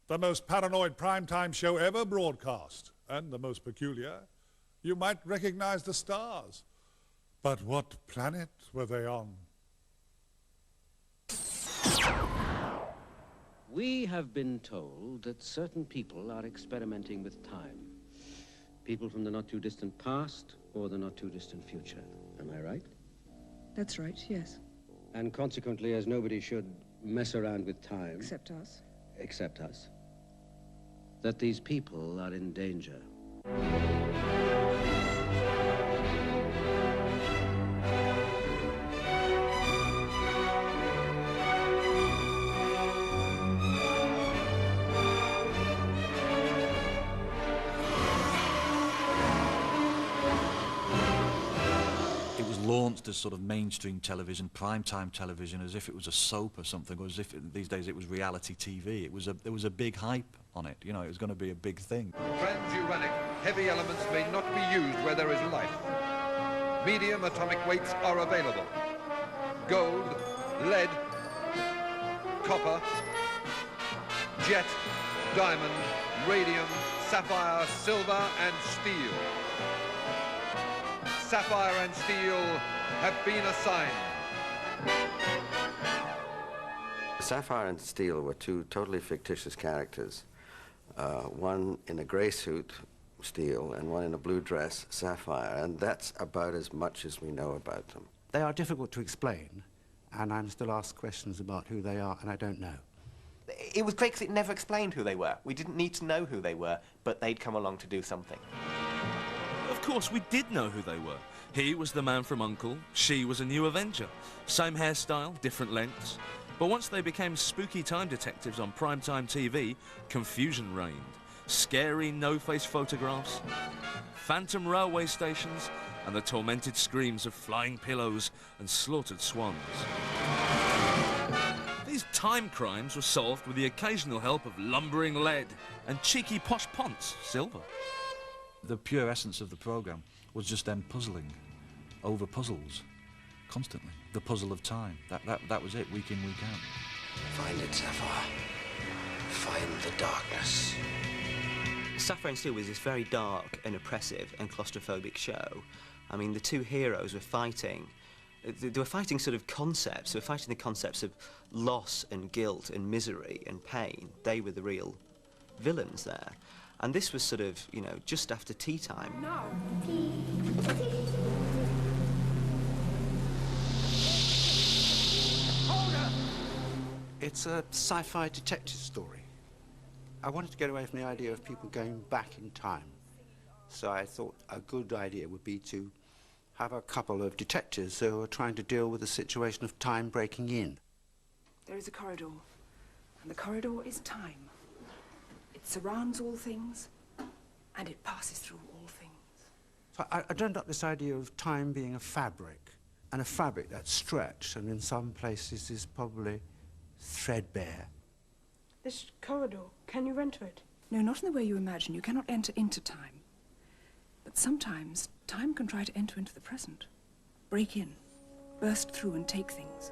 The most paranoid primetime show ever broadcast, and the most peculiar. You might recognize the stars. But what planet were they on? We have been told that certain people are experimenting with time. People from the not-too-distant past or the not-too-distant future. Am I right? That's right, yes. And consequently, as nobody should mess around with time... Except us. Except us. That these people are in danger. Launched as sort of mainstream television, primetime television, as if it was a soap or something, or as if these days it was reality TV. There was a big hype on it. You know, it was going to be a big thing. Transuranic heavy elements may not be used where there is life. Medium atomic weights are available. Gold, lead, copper, jet, diamond, radium, sapphire, silver and steel. Sapphire and steel have been assigned. Sapphire and Steel were two totally fictitious characters. One in a grey suit, Steel, and one in a blue dress, Sapphire, and that's about as much as we know about them. They are difficult to explain, and I'm still asked questions about who they are, and I don't know. It was great because it never explained who they were. We didn't need to know who they were, but they'd come along to do something. Of course, we did know who they were. He was the man from U.N.C.L.E., she was a new Avenger. Same hairstyle, different lengths. But once they became spooky time detectives on primetime TV, confusion reigned. Scary no-face photographs, phantom railway stations, and the tormented screams of flying pillows and slaughtered swans. These time crimes were solved with the occasional help of lumbering lead and cheeky posh ponce, silver. The pure essence of the programme was just them puzzling over puzzles constantly. The puzzle of time. That was it, week in, week out. Find it, Sapphire. Find the darkness. Sapphire and Steel was this very dark and oppressive and claustrophobic show. I mean, the two heroes were fighting. They were fighting sort of concepts. They were fighting the concepts of loss and guilt and misery and pain. They were the real villains there. And this was sort of, you know, just after tea time. No. It's a sci-fi detective story. I wanted to get away from the idea of people going back in time. So I thought a good idea would be to have a couple of detectives who are trying to deal with the situation of time breaking in. There is a corridor, and the corridor is time. It surrounds all things, and it passes through all things. So I dreamt up this idea of time being a fabric, and a fabric that's stretched, and in some places is probably threadbare. This corridor, can you enter it? No, not in the way you imagine. You cannot enter into time. But sometimes, time can try to enter into the present. Break in, burst through and take things.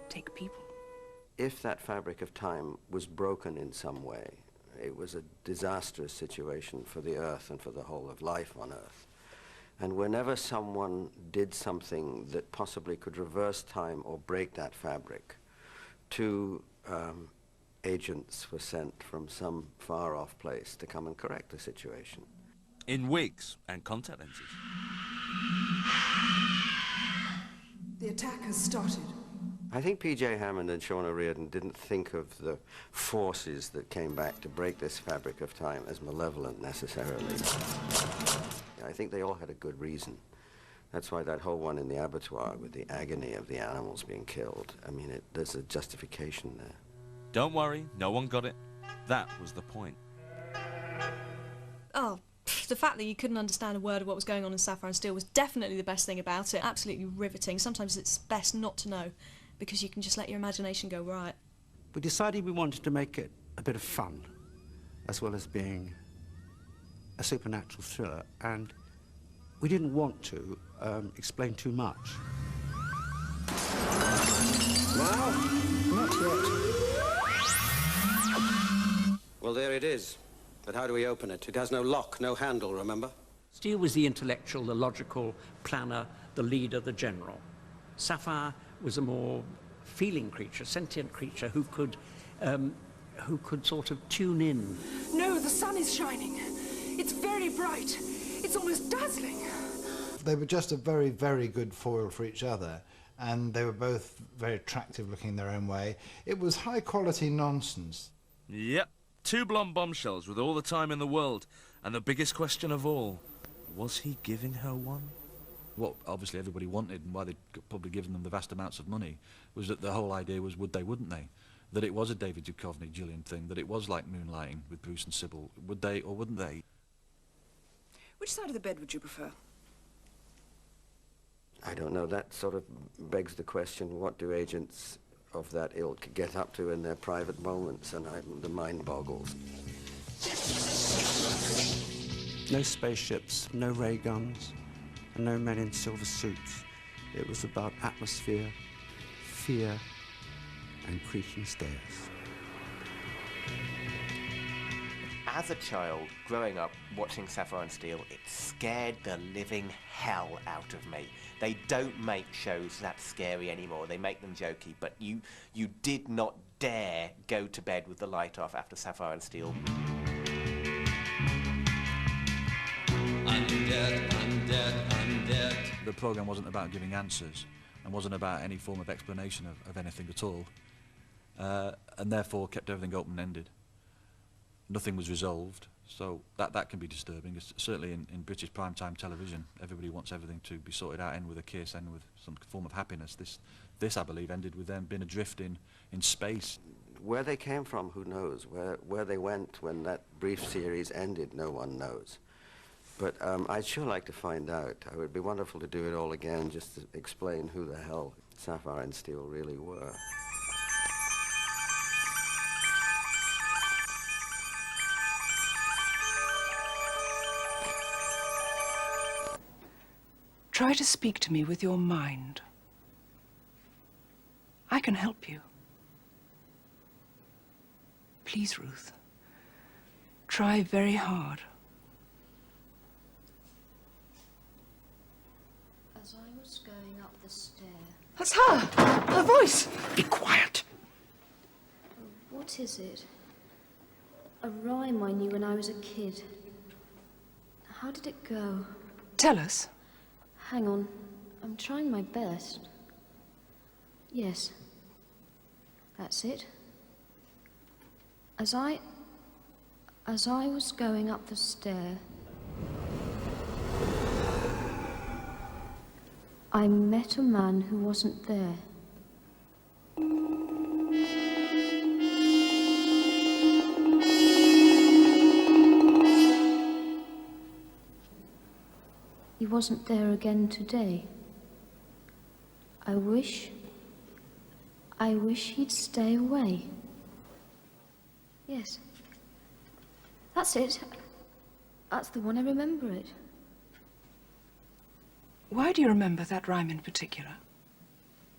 Take people. If that fabric of time was broken in some way, it was a disastrous situation for the Earth and for the whole of life on Earth. And whenever someone did something that possibly could reverse time or break that fabric, two agents were sent from some far-off place to come and correct the situation. In wigs and contact lenses. The attack has started. I think P.J. Hammond and Shauna Reardon didn't think of the forces that came back to break this fabric of time as malevolent necessarily. I think they all had a good reason. That's why that whole one in the abattoir with the agony of the animals being killed, I mean, there's a justification there. Don't worry, no one got it. That was the point. Oh, the fact that you couldn't understand a word of what was going on in Sapphire and Steel was definitely the best thing about it. Absolutely riveting. Sometimes it's best not to know, because you can just let your imagination go right. We decided we wanted to make it a bit of fun, as well as being a supernatural thriller, and we didn't want to explain too much. Wow, not yet. Well, it is. But how do we open it? It has no lock, no handle, remember? Steele was the intellectual, the logical planner, the leader, the general. Sapphire was a more feeling creature, sentient creature who could sort of tune in. No, the sun is shining. It's very bright. It's almost dazzling. They were just a very, very good foil for each other, and they were both very attractive looking in their own way. It was high quality nonsense. Yep, two blonde bombshells with all the time in the world, and the biggest question of all, was he giving her one? What obviously everybody wanted, and why they'd probably given them the vast amounts of money, was that the whole idea was would they, wouldn't they? That it was a David Duchovny, Gillian thing, that it was like Moonlighting with Bruce and Sybil. Would they or wouldn't they? Which side of the bed would you prefer? I don't know. That sort of begs the question, what do agents of that ilk get up to in their private moments? And the mind boggles. No spaceships, no ray guns, and no men in silver suits. It was about atmosphere, fear, and creaking stairs. As a child, growing up, watching Sapphire and Steel, it scared the living hell out of me. They don't make shows that scary anymore. They make them jokey, but you did not dare go to bed with the light off after Sapphire and Steel. Undead, undead, undead. The programme wasn't about giving answers and wasn't about any form of explanation of anything at all, and therefore kept everything open-ended. Nothing was resolved, so that can be disturbing. It's certainly in British primetime television, everybody wants everything to be sorted out, end with a kiss, end with some form of happiness. This I believe, ended with them being adrift in space. Where they came from, who knows? Where they went when that brief series ended, no one knows. But I'd sure like to find out. It would be wonderful to do it all again, just to explain who the hell Sapphire and Steel really were. Try to speak to me with your mind. I can help you. Please, Ruth. Try very hard. As I was going up the stair... That's her! Her voice! Be quiet! What is it? A rhyme I knew when I was a kid. How did it go? Tell us. Hang on. I'm trying my best. Yes. That's it. As I was going up the stair, I met a man who wasn't there. He wasn't there again today. I wish he'd stay away. Yes. That's it. That's the one. I remember it. Why do you remember that rhyme in particular?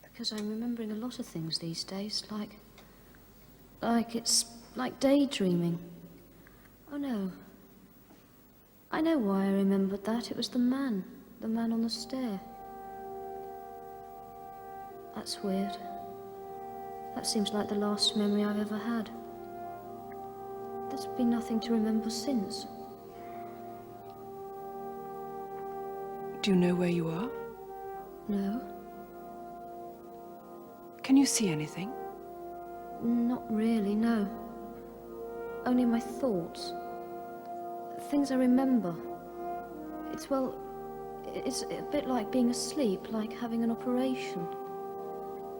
Because I'm remembering a lot of things these days, like it's like daydreaming. Oh no. I know why I remembered that. It was the man on the stair. That's weird. That seems like the last memory I've ever had. There's been nothing to remember since. Do you know where you are? No. Can you see anything? Not really, no. Only my thoughts. Things I remember. It's a bit like being asleep, like having an operation.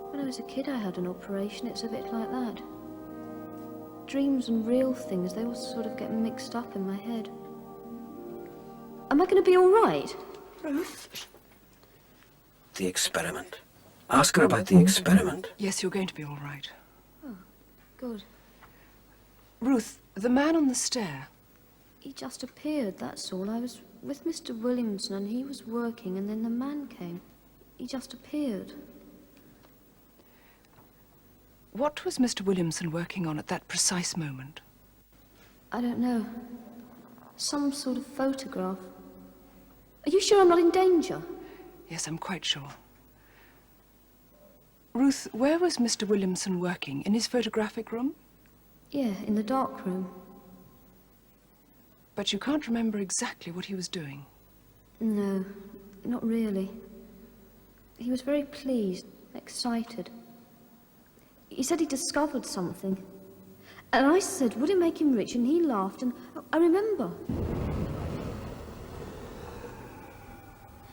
When I was a kid, I had an operation. It's a bit like that. Dreams and real things, they all sort of get mixed up in my head. Am I going to be all right? Ruth? The experiment. Ask her about the experiment. Yes, you're going to be all right. Oh, good. Ruth, the man on the stair. He just appeared, that's all. I was with Mr. Williamson and he was working and then the man came. He just appeared. What was Mr. Williamson working on at that precise moment? I don't know. Some sort of photograph. Are you sure I'm not in danger? Yes, I'm quite sure. Ruth, where was Mr. Williamson working? In his photographic room? Yeah, in the dark room. But you can't remember exactly what he was doing? No, not really. He was very pleased, excited. He said he discovered something. And I said, would it make him rich? And he laughed, and I remember.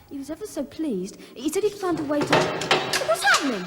He was ever so pleased. He said he'd found a way to... What's happening?